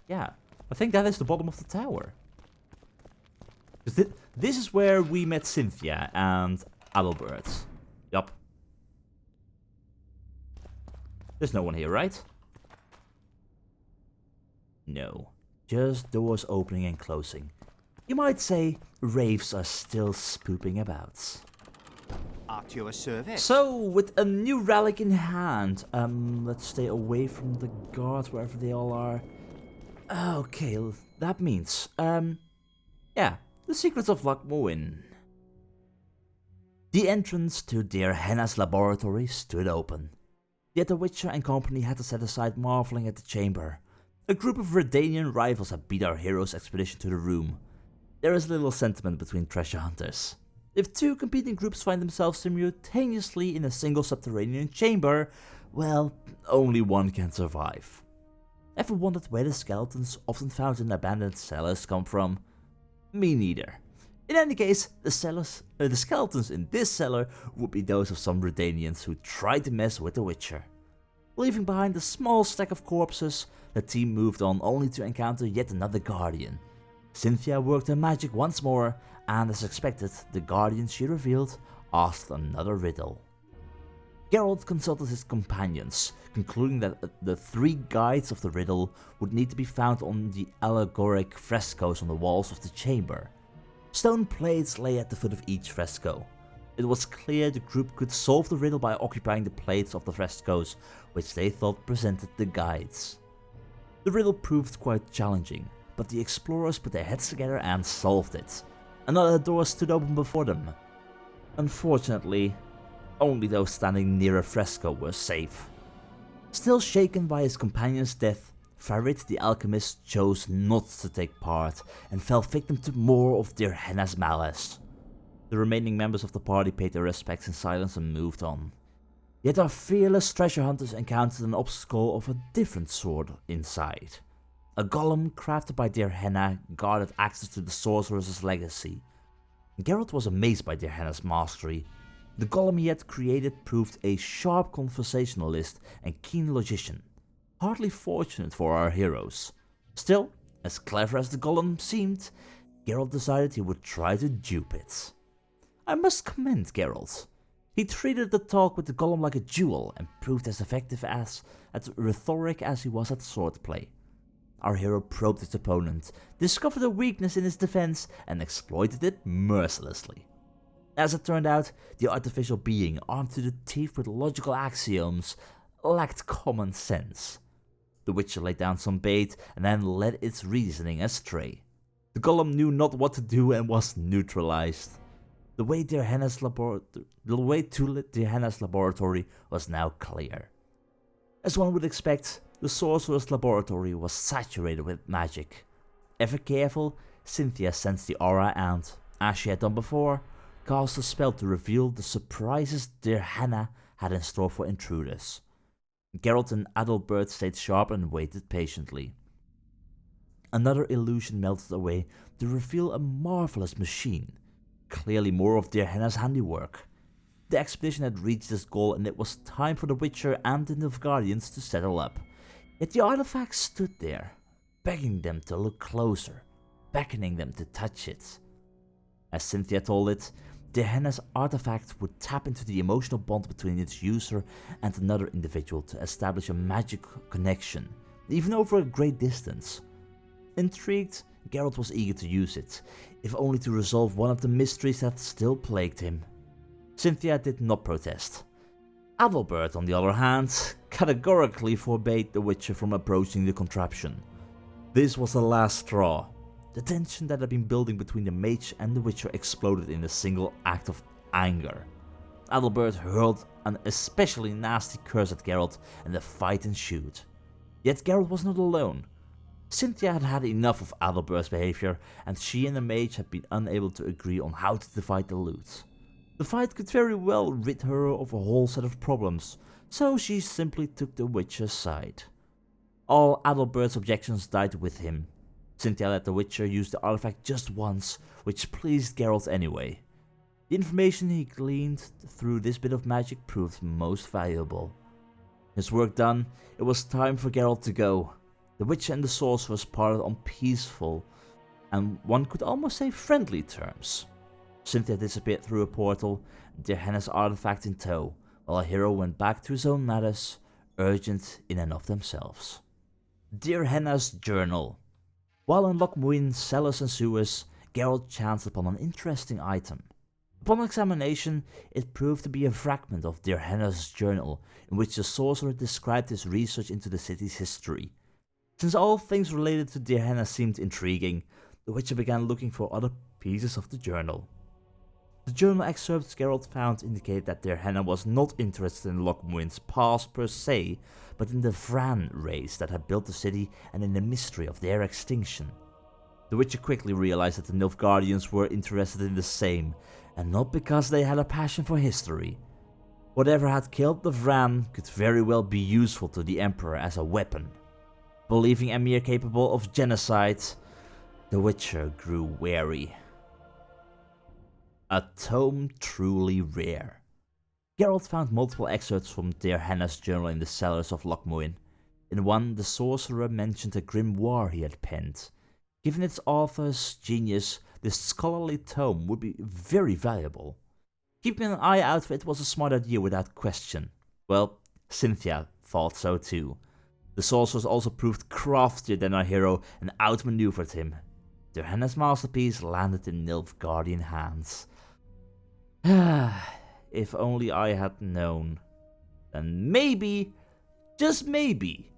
Yeah, I think that is the bottom of the tower. This is where we met Cynthia and Adalbert. Yup. There's no one here, right? No. Just doors opening and closing. You might say wraiths are still spooping about. At your service. So, with a new relic in hand, let's stay away from the guards wherever they all are. Okay, that means, yeah, the secrets of Lakmoin. The entrance to Dear Henna's laboratory stood open. Yet the Witcher and company had to set aside marveling at the chamber. A group of Redanian rivals had beat our hero's expedition to the room. There is little sentiment between treasure hunters. If two competing groups find themselves simultaneously in a single subterranean chamber, well, only one can survive. Ever wondered where the skeletons often found in abandoned cellars come from? Me neither. In any case, the skeletons in this cellar would be those of some Redanians who tried to mess with the Witcher. Leaving behind a small stack of corpses, the team moved on only to encounter yet another guardian. Cynthia worked her magic once more, and as expected, the guardian she revealed asked another riddle. Geralt consulted his companions, concluding that the 3 guides of the riddle would need to be found on the allegoric frescoes on the walls of the chamber. Stone plates lay at the foot of each fresco. It was clear the group could solve the riddle by occupying the plates of the frescoes, which they thought presented the guides. The riddle proved quite challenging, but the explorers put their heads together and solved it. Another door stood open before them. Unfortunately, only those standing near a fresco were safe. Still shaken by his companion's death, Farid the alchemist chose not to take part and fell victim to more of Dear Henna's malice. The remaining members of the party paid their respects in silence and moved on. Yet our fearless treasure hunters encountered an obstacle of a different sort inside. A golem crafted by Dear Henna guarded access to the sorcerer's legacy. Geralt was amazed by Dear Henna's mastery. The golem he had created proved a sharp conversationalist and keen logician. Hardly fortunate for our heroes. Still, as clever as the golem seemed, Geralt decided he would try to dupe it. I must commend Geralt. He treated the talk with the golem like a duel and proved as effective at rhetoric as he was at swordplay. Our hero probed his opponent, discovered a weakness in his defense, and exploited it mercilessly. As it turned out, the artificial being, armed to the teeth with logical axioms, lacked common sense. The Witcher laid down some bait and then led its reasoning astray. The golem knew not what to do and was neutralized. The way to Dear Henna's laboratory was now clear. As one would expect, the sorcerer's laboratory was saturated with magic. Ever careful, Cynthia sensed the aura and, as she had done before, cast a spell to reveal the surprises Dear Henna had in store for intruders. Geralt and Adalbert stayed sharp and waited patiently. Another illusion melted away to reveal a marvelous machine, clearly more of Dear Henna's handiwork. The expedition had reached its goal and it was time for the Witcher and the Nilfgaardians to settle up. Yet the artifact stood there, begging them to look closer, beckoning them to touch it. As Cynthia told it, Dear Henna's artifact would tap into the emotional bond between its user and another individual to establish a magic connection, even over a great distance. Intrigued, Geralt was eager to use it, if only to resolve one of the mysteries that still plagued him. Cynthia did not protest. Adalbert, on the other hand, categorically forbade the Witcher from approaching the contraption. This was the last straw. The tension that had been building between the mage and the Witcher exploded in a single act of anger. Adalbert hurled an especially nasty curse at Geralt and the fight ensued. Yet Geralt was not alone. Cynthia had had enough of Adalbert's behavior and she and the mage had been unable to agree on how to divide the loot. The fight could very well rid her of a whole set of problems, so she simply took the Witcher's side. All Adalbert's objections died with him. Cynthia let the Witcher use the artifact just once, which pleased Geralt anyway. The information he gleaned through this bit of magic proved most valuable. His work done, it was time for Geralt to go. The Witcher and the Sorceress parted on peaceful, and one could almost say friendly terms. Cynthia disappeared through a portal, dear Hannah's artifact in tow, while our hero went back to his own matters, urgent in and of themselves. Dear Hannah's journal. While in Loch Muin's cellars and sewers, Geralt chanced upon an interesting item. Upon examination, it proved to be a fragment of dear Hannah's journal, in which the sorcerer described his research into the city's history. Since all things related to dear Hannah seemed intriguing, the Witcher began looking for other pieces of the journal. The journal excerpts Geralt found indicate that dear Hannah was not interested in Loch Muin's past per se, but in the Vran race that had built the city and in the mystery of their extinction. The Witcher quickly realized that the Nilfgaardians were interested in the same, and not because they had a passion for history. Whatever had killed the Vran could very well be useful to the Emperor as a weapon. Believing Emir capable of genocide, the Witcher grew wary. A tome truly rare. Geralt found multiple excerpts from dear Hannah's journal in the cellars of Loch Muin. In one, the sorcerer mentioned a grimoire he had penned. Given its author's genius, this scholarly tome would be very valuable. Keeping an eye out for it was a smart idea without question. Well, Cynthia thought so too. The sorceress also proved craftier than our hero and outmaneuvered him. Dear Hannah's masterpiece landed in Nilfgaardian hands. If only I had known. Then maybe, just maybe,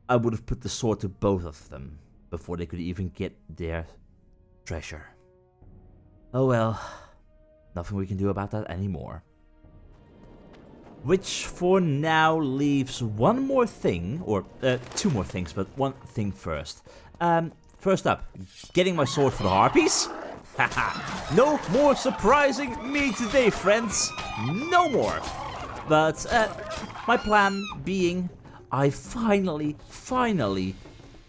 I would have put the sword to both of them before they could even get their treasure. Oh well, nothing we can do about that anymore. Which for now leaves one more thing, or two more things, but one thing first. First up, getting my sword for the harpies. Haha, no more surprising me today, friends. No more. But my plan being, I finally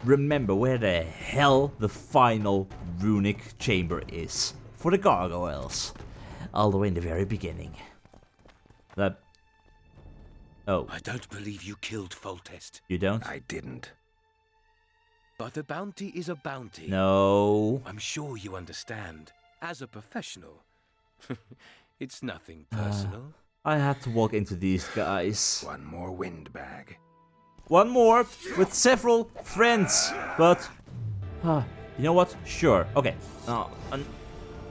remember where the hell the final runic chamber is for the gargoyles. All the way in the very beginning. Oh. I don't believe you killed Foltest. You don't? I didn't. But a bounty is a bounty. No. I'm sure you understand. As a professional, it's nothing personal. I had to walk into these guys. One more windbag. One more with several friends. But, you know what? Sure. Okay.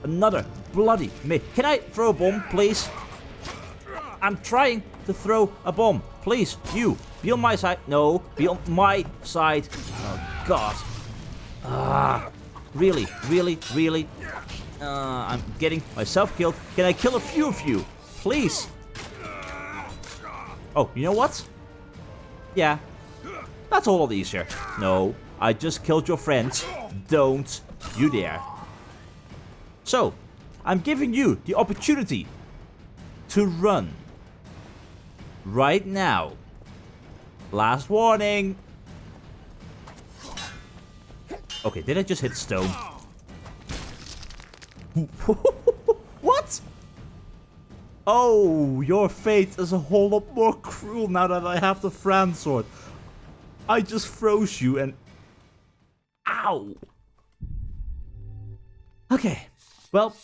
Another bloody me. Can I throw a bomb, please? I'm trying to throw a bomb. Please, you, be on my side. No, be on my side. Oh, God. Really? I'm getting myself killed. Can I kill a few of you? Please. Oh, you know what? Yeah. That's a lot easier. No, I just killed your friends. Don't you dare. So, I'm giving you the opportunity to run. Right now. Last warning. Okay, did I just hit stone? What? Oh, your fate is a whole lot more cruel now that I have the Fran sword. I just froze you and... Ow! Okay, well,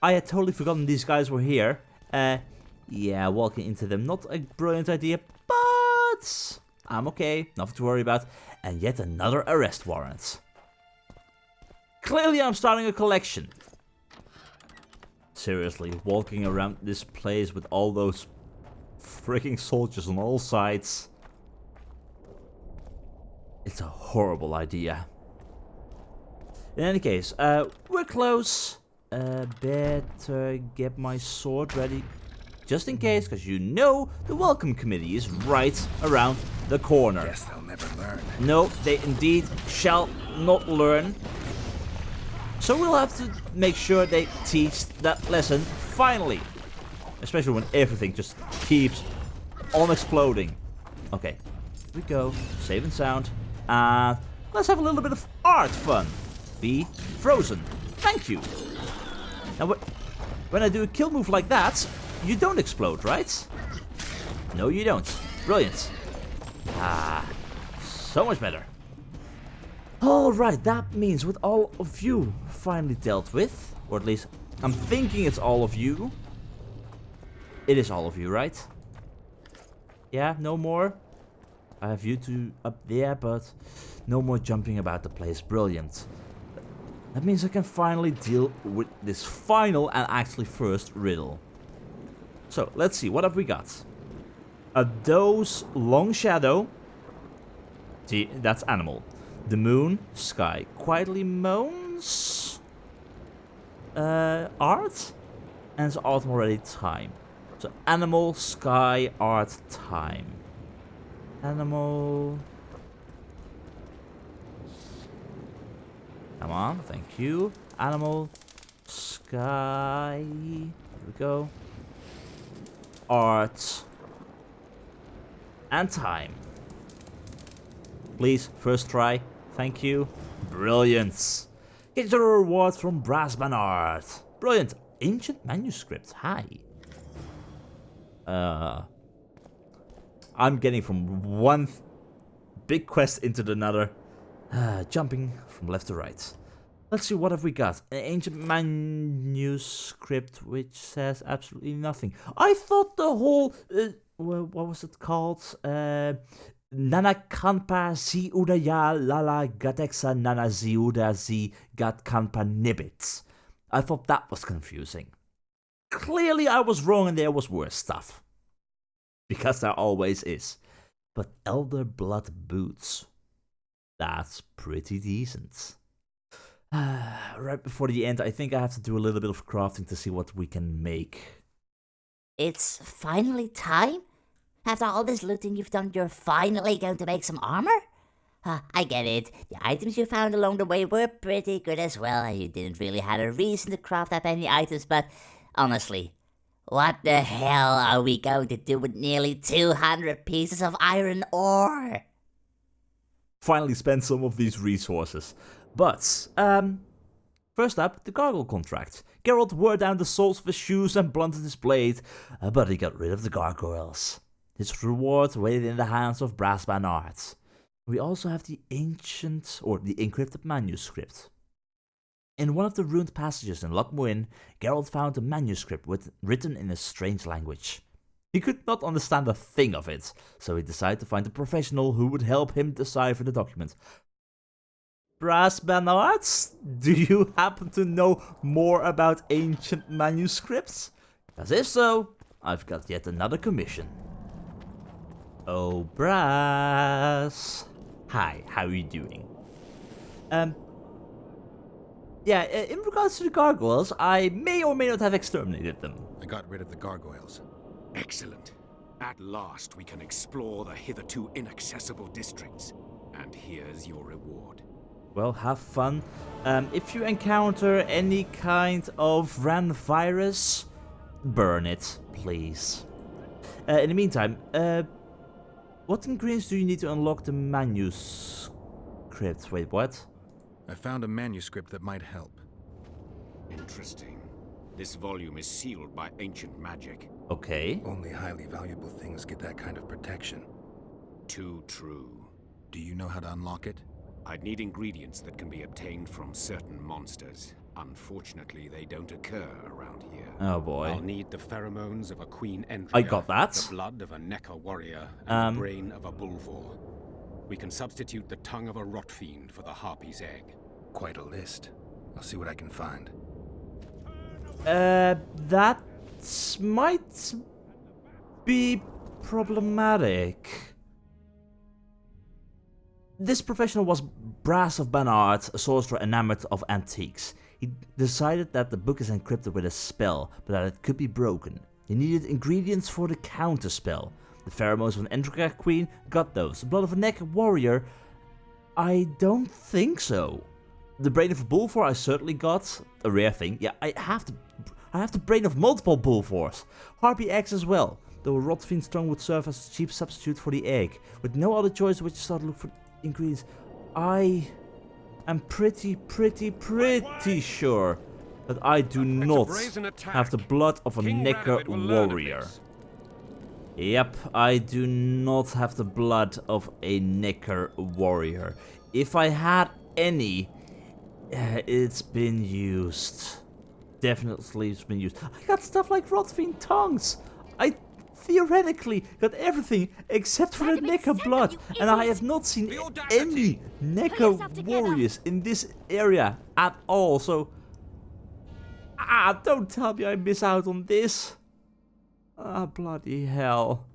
I had totally forgotten these guys were here. Yeah, walking into them, not a brilliant idea, but I'm okay, nothing to worry about. And yet another arrest warrant. Clearly I'm starting a collection. Seriously, walking around this place with all those freaking soldiers on all sides. It's a horrible idea. In any case, we're close. Better get my sword ready. Just in case, because you know the welcome committee is right around the corner. Guess they'll never learn. No, they indeed shall not learn. So we'll have to make sure they teach that lesson finally. Especially when everything just keeps on exploding. Okay, here we go. Safe and sound. And let's have a little bit of art fun. Be frozen. Thank you. Now, when I do a kill move like that, you don't explode, right? No, you don't. Brilliant. So much better. Alright, that means with all of you finally dealt with, or at least I'm thinking it's all of you. It is all of you, right? Yeah, no more? I have you two up there, but no more jumping about the place. Brilliant. That means I can finally deal with this final and actually first riddle. So, let's see, what have we got? A doe's long shadow. See, that's animal. The moon, sky, quietly moans. Art? And it's autumn already, time. So, animal, sky, art, time. Animal. Come on, thank you. Animal, sky. Here we go. Art. And time. Please, first try. Thank you. Brilliant. Get your reward from Brass Bernard. Brilliant. Ancient manuscript. Hi. I'm getting from one big quest into another. Jumping from left to right. Let's see, what have we got? An ancient manuscript which says absolutely nothing. I thought the whole... what was it called? Nana kanpa si udaya lala gatexa nana ziuda zi gat kanpa NIGB'T. I thought that was confusing. Clearly I was wrong and there was worse stuff. Because there always is. But Elder Blood Boots. That's pretty decent. Right before the end, I think I have to do a little bit of crafting to see what we can make. It's finally time? After all this looting you've done, you're finally going to make some armor? I get it. The items you found along the way were pretty good as well, and you didn't really have a reason to craft up any items, but honestly, what the hell are we going to do with nearly 200 pieces of iron ore? Finally spend some of these resources. But, first up, the Gargoyle contract. Geralt wore down the soles of his shoes and blunted his blade, but he got rid of the gargoyles. His reward waited in the hands of Brass Bernard. We also have the ancient, or the encrypted manuscript. In one of the ruined passages in Loch Muin, Geralt found a manuscript written in a strange language. He could not understand a thing of it, so he decided to find a professional who would help him decipher the document. Brass Bernard, do you happen to know more about ancient manuscripts? Because if so, I've got yet another commission. Oh, Brass. Hi, how are you doing? Yeah, in regards to the gargoyles, I may or may not have exterminated them. I got rid of the gargoyles. Excellent. At last we can explore the hitherto inaccessible districts. And here's your reward. Well, have fun. If you encounter any kind of random virus, burn it, please. In the meantime, what ingredients do you need to unlock the manuscript? Wait, what? I found a manuscript that might help. Interesting. This volume is sealed by ancient magic. Okay. Only highly valuable things get that kind of protection. Too true. Do you know how to unlock it? I'd need ingredients that can be obtained from certain monsters. Unfortunately, they don't occur around here. Oh boy. I'll need the pheromones of a queen entry. I got that. The blood of a Necker warrior, and the brain of a bulvor. We can substitute the tongue of a rot fiend for the harpy's egg. Quite a list. I'll see what I can find. That might be problematic. This professional was Brass of Bernard, a sorcerer enamored of antiques. He decided that the book is encrypted with a spell, but that it could be broken. He needed ingredients for the counterspell. The pheromones of an Entraka queen got those. The blood of a Necker warrior, I don't think so. The brain of a bulvor I certainly got, a rare thing. Yeah, I have the brain of multiple bulvors. Harpy eggs as well, though a rot fiend's tongue would serve as a cheap substitute for the egg. With no other choice, which start to look for ingredients. I am pretty sure that I do not have the blood of a Necker warrior. Yep, I do not have the blood of a Necker warrior. If I had any, it's been used. Definitely it's been used. I got stuff like Rotfiend tongues. I theoretically got everything except for the Necker blood. And I have not seen any Necker warriors in this area at all. So, don't tell me I miss out on this. Bloody hell.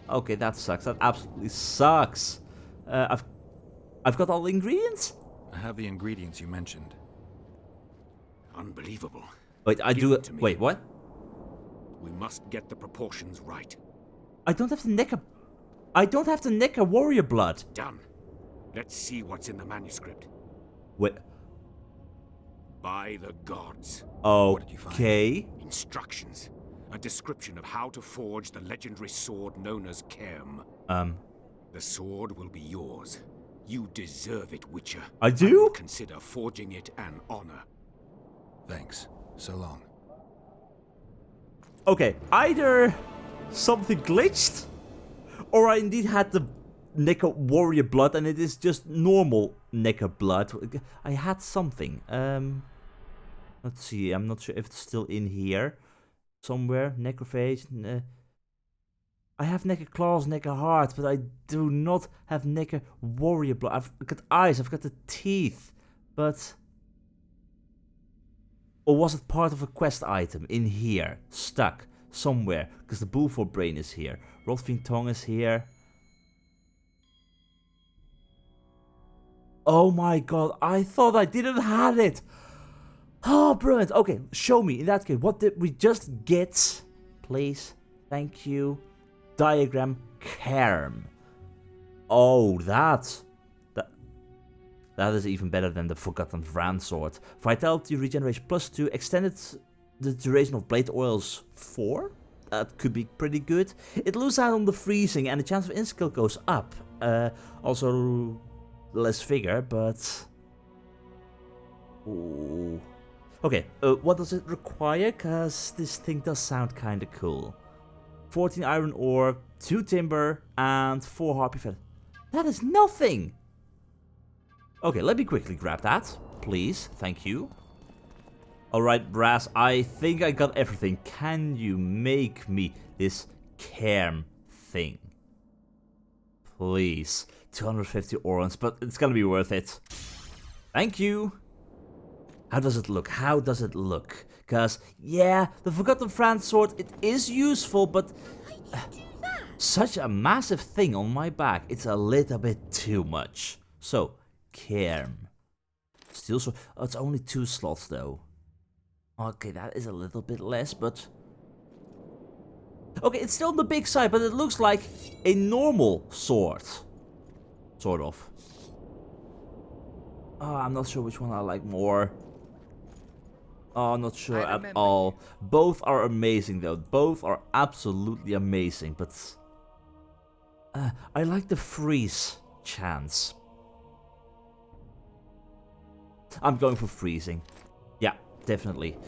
Okay, that sucks. That absolutely sucks. I've got all the ingredients? I have the ingredients you mentioned. Unbelievable. Wait, I Give do it to me. Wait, what? We must get the proportions right. I don't have the Necker warrior blood. Done. Let's see what's in the manuscript. Wait. By the gods. What did you find? Okay. Instructions. A description of how to forge the legendary sword known as Kerm. The sword will be yours. You deserve it, Witcher. I do? Consider forging it an honor. Thanks. So long. Okay, either something glitched, or I indeed had the Necker warrior blood and it is just normal Necker blood. I had something. Let's see, I'm not sure if it's still in here. Somewhere, necrophage. I have Necker claws, Necker heart, but I do not have Necker warrior blood. I've got eyes, I've got the teeth, but... Or was it part of a quest item in here, stuck somewhere? Because the Bullford brain is here, Rotfiend tongue is here. Oh my god, I thought I didn't have it. Oh, brilliant. Okay, show me in that case. What did we just get? Please, thank you. Diagram Kerm. Oh, that is even better than the Forgotten Vran sword. Vitality regeneration +2, extended the duration of blade oils 4. That could be pretty good. It loses out on the freezing and the chance of in-skill goes up. Also less vigor, but... Ooh. Okay, what does it require? Cause this thing does sound kinda cool. 14 iron ore, 2 timber, and 4 harpy feather. That is nothing! Okay, let me quickly grab that, please. Thank you. Alright, Brass, I think I got everything. Can you make me this Kerm thing? Please. 250 orans, but it's gonna be worth it. Thank you. How does it look? How does it look? Because, yeah, the Forgotten Vran sword, it is useful, but... such a massive thing on my back, it's a little bit too much. So, Kerm. Steel sword. Oh, it's only 2 slots, though. Okay, that is a little bit less, but... Okay, it's still on the big side, but it looks like a normal sword. Sort of. Oh, I'm not sure which one I like more. Oh, not sure at all. Both are amazing though. Both are absolutely amazing, but... I like the freeze chance. I'm going for freezing. Yeah, definitely.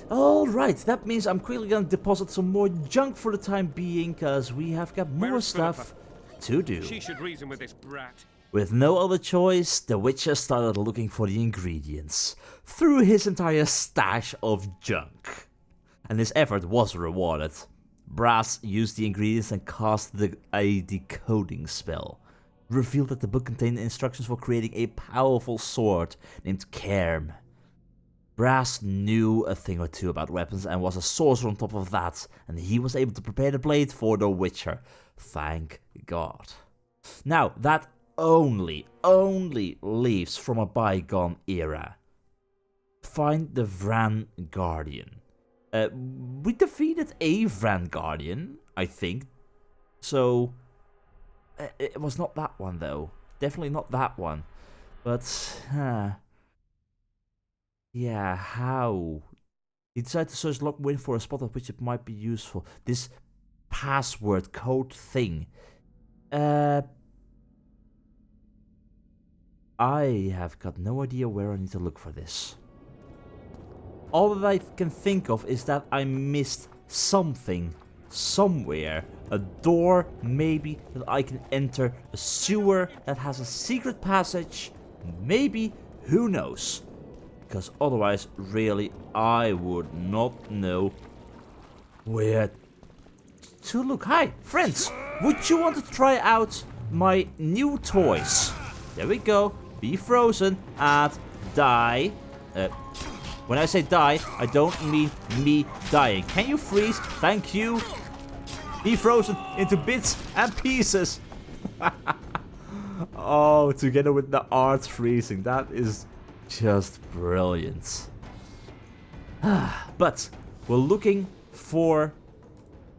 Alright, that means I'm quickly gonna deposit some more junk for the time being, cause we have got more stuff to do. She should reason with this brat. With no other choice, the Witcher started looking for the ingredients through his entire stash of junk. And his effort was rewarded. Brass used the ingredients and cast a decoding spell. Revealed that the book contained instructions for creating a powerful sword named Kerm. Brass knew a thing or two about weapons and was a sorcerer on top of that, and he was able to prepare the blade for the Witcher. Thank God. Now, that only leaves from a bygone era. Find the Vran Guardian. We defeated a Vran Guardian, I think. So, it was not that one though. Definitely not that one. But, yeah, how? He decided to search Logwind for a spot at which it might be useful. This password code thing. I have got no idea where I need to look for this. All that I can think of is that I missed something somewhere. A door, maybe, that I can enter. A sewer that has a secret passage. Maybe, who knows? Because otherwise, really, I would not know where to look. Hi, friends! Would you want to try out my new toys? There we go. Be frozen and die. When I say die, I don't mean me dying. Can you freeze? Thank you. Be frozen into bits and pieces. Oh, together with the art freezing. That is just brilliant. But we're looking for...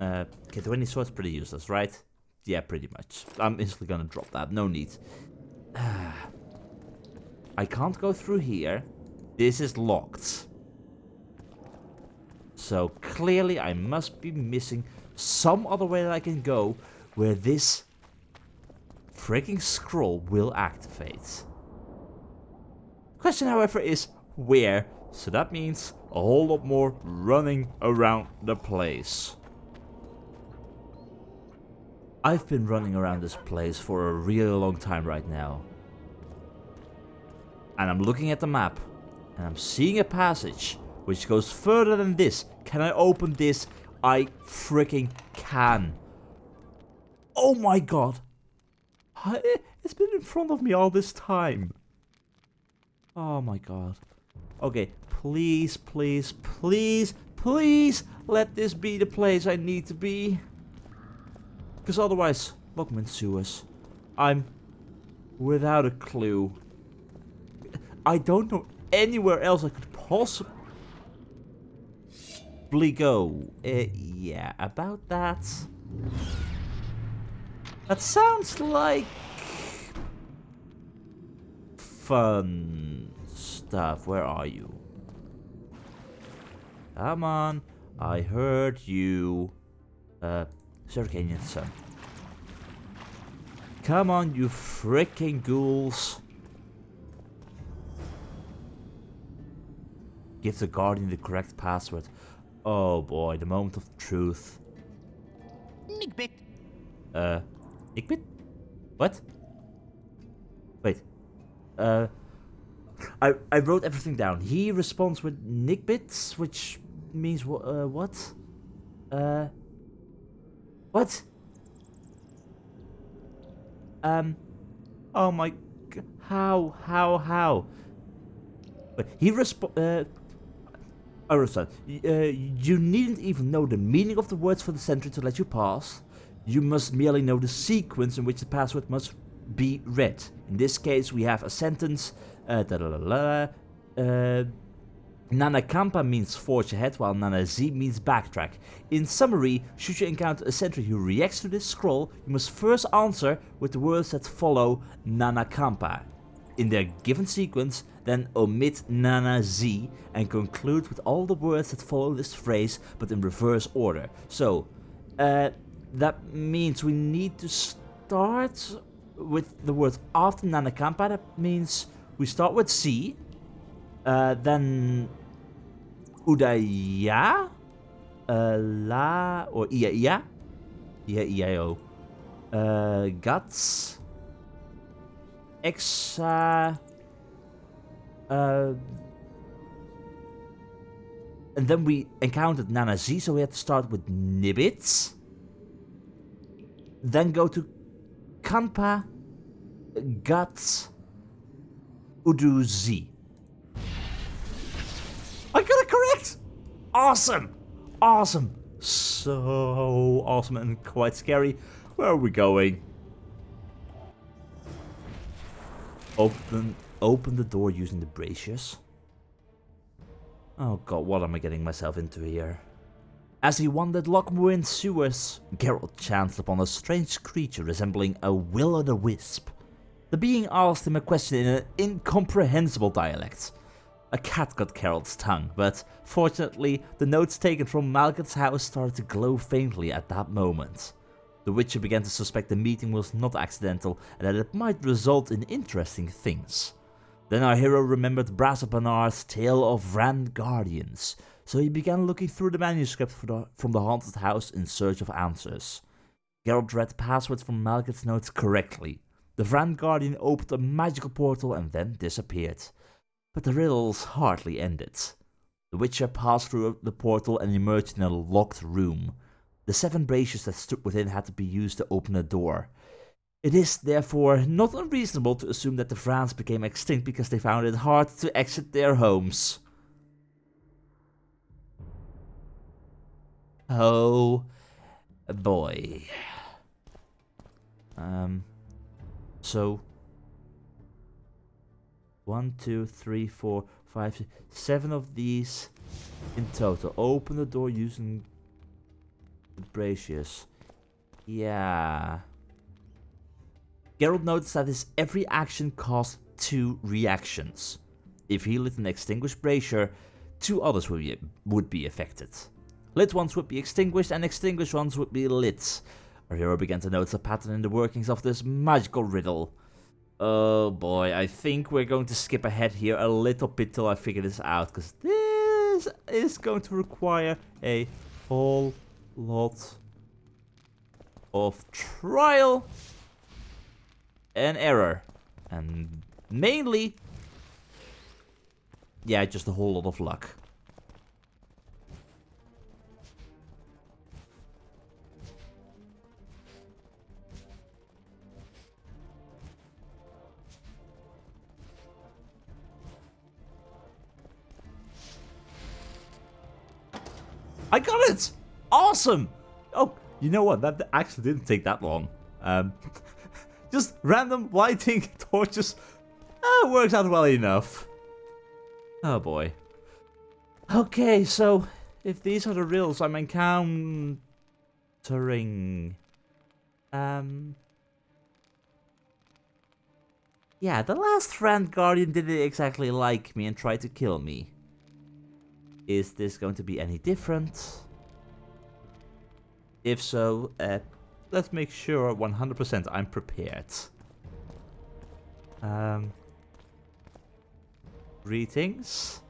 okay, 20 swords, pretty useless, right? Yeah, pretty much. I'm instantly gonna drop that. No need. I can't go through here. This is locked. So clearly I must be missing some other way that I can go where this freaking scroll will activate. Question, however, is where? So that means a whole lot more running around the place. I've been running around this place for a really long time right now. And I'm looking at the map. And I'm seeing a passage which goes further than this. Can I open this? I freaking can. Oh my god. It's been in front of me all this time. Oh my god. Okay, please, please, please, please let this be the place I need to be. Because otherwise, lock me in sewers. I'm without a clue. I don't know anywhere else I could possibly go. Yeah, about that. That sounds like fun stuff. Where are you? Come on. I heard you. Circadian sun. Come on, you freaking ghouls. Give the guardian the correct password. Oh boy, the moment of truth. NIGB'T. NIGB'T? What? Wait. I wrote everything down. He responds with NIGB'T, which means what? What? Oh my... How? But he you needn't even know the meaning of the words for the sentry to let you pass. You must merely know the sequence in which the password must be read. In this case, we have a sentence. Nanakampa means forge ahead, while Nana-Z means backtrack. In summary, should you encounter a sentry who reacts to this scroll, you must first answer with the words that follow Nanakampa in their given sequence, then omit Nana-Z and conclude with all the words that follow this phrase, but in reverse order. So, that means we need to start with the words after Nanakampa. That means we start with Z, then UDDU-YA, La, or IA, IAO, Guts, Exa, and then we encountered Nana-Z, so we had to start with NIGB'T, then go to Kanpa, Guts, UDDU-Z. I got it correct! Awesome! Awesome! So awesome and quite scary. Where are we going? Open the door using the braziers. Oh god, what am I getting myself into here? As he wandered Lockmuir sewers, Geralt chanced upon a strange creature resembling a will-o-wisp. The being asked him a question in an incomprehensible dialect. A cat got Geralt's tongue, but fortunately, the notes taken from Malget's house started to glow faintly at that moment. The Witcher began to suspect the meeting was not accidental and that it might result in interesting things. Then our hero remembered Brass Bernard's tale of Rand Guardians, so he began looking through the manuscript from the haunted house in search of answers. Geralt read the password from Malget's notes correctly. The Rand Guardian opened a magical portal and then disappeared. But the riddles hardly ended. The Witcher passed through the portal and emerged in a locked room. The 7 braziers that stood within had to be used to open the door. It is, therefore, not unreasonable to assume that the Vrans became extinct because they found it hard to exit their homes. Oh boy. So 1, 2, 3, 4, 5, 6, 7 of these in total. Open the door using the braziers. Yeah. Geralt noticed that his every action cost 2 reactions. If he lit an extinguished brazier, 2 others would be affected. Lit ones would be extinguished and extinguished ones would be lit. Our hero began to notice a pattern in the workings of this magical riddle. Oh boy, I think we're going to skip ahead here a little bit till I figure this out, because this is going to require a whole lot of trial and error. And mainly, yeah, just a whole lot of luck. I got it! Awesome! Oh, you know what? That actually didn't take that long. Just random lighting torches. Works out well enough. Oh boy. Okay, so if these are the riddles I'm encountering, yeah, the last Rand Guardian didn't exactly like me and tried to kill me. Is this going to be any different? If so, let's make sure 100% I'm prepared. Greetings.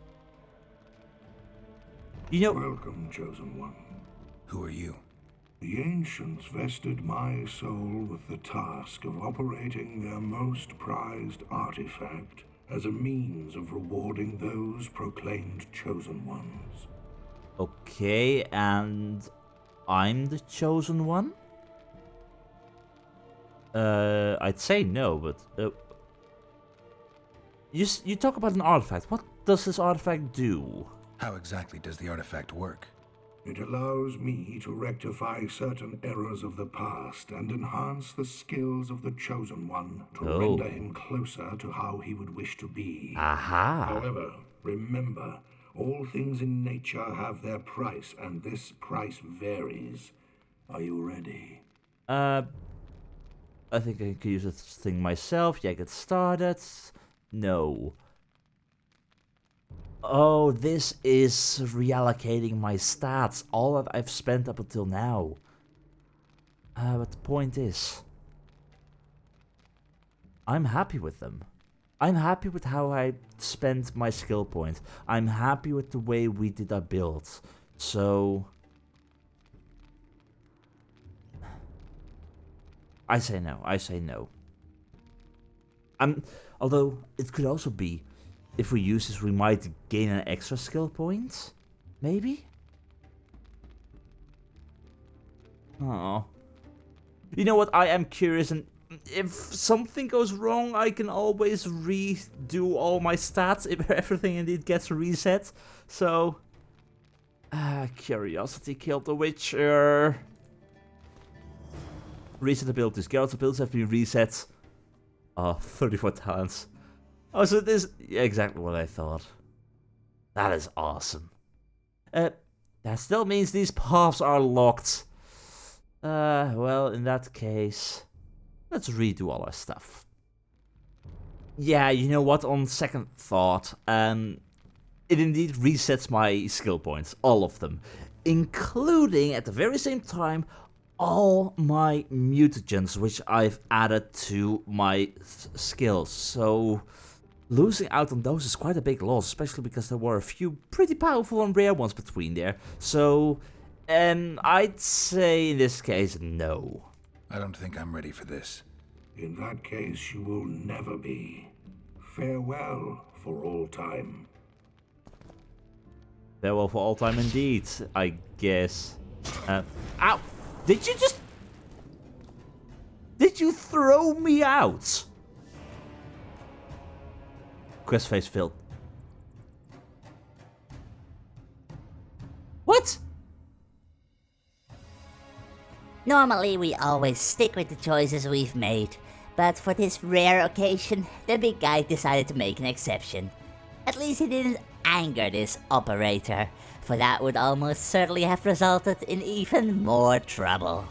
You know... Welcome, Chosen One. Who are you? The ancients vested my soul with the task of operating their most prized artifact as a means of rewarding those proclaimed Chosen Ones. Okay, and I'm the Chosen One? I'd say no, but... You talk about an artifact. What does this artifact do? How exactly does the artifact work? It allows me to rectify certain errors of the past and enhance the skills of the Chosen One to render him closer to how he would wish to be. Aha! However, remember, all things in nature have their price, and this price varies. Are you ready? I think I could use this thing myself. Yeah, get started. No. Oh, this is reallocating my stats, all that I've spent up until now. But the point is, I'm happy with them. I'm happy with how I spent my skill points. I'm happy with the way we did our builds. So... I say no, I say no. Although, it could also be, if we use this, we might gain an extra skill point? Maybe? Oh. You know what, I am curious, and if something goes wrong, I can always redo all my stats if everything indeed gets reset. So... curiosity killed the Witcher. Reset abilities. Geralt's abilities have been reset. 34 talents. Oh, so this is exactly what I thought. That is awesome. That still means these paths are locked. Well, in that case, let's redo all our stuff. Yeah, you know what, on second thought, it indeed resets my skill points, all of them. Including, at the very same time, all my mutagens, which I've added to my skills. So, Losing out on those is quite a big loss, especially because there were a few pretty powerful and rare ones between there. So, I'd say in this case, no. I don't think I'm ready for this. In that case, you will never be. Farewell for all time. Farewell for all time indeed, I guess. Ow! Did you just... Did you throw me out? Quest phase filled. What? Normally, we always stick with the choices we've made, but for this rare occasion, the big guy decided to make an exception. At least he didn't anger this operator, for that would almost certainly have resulted in even more trouble.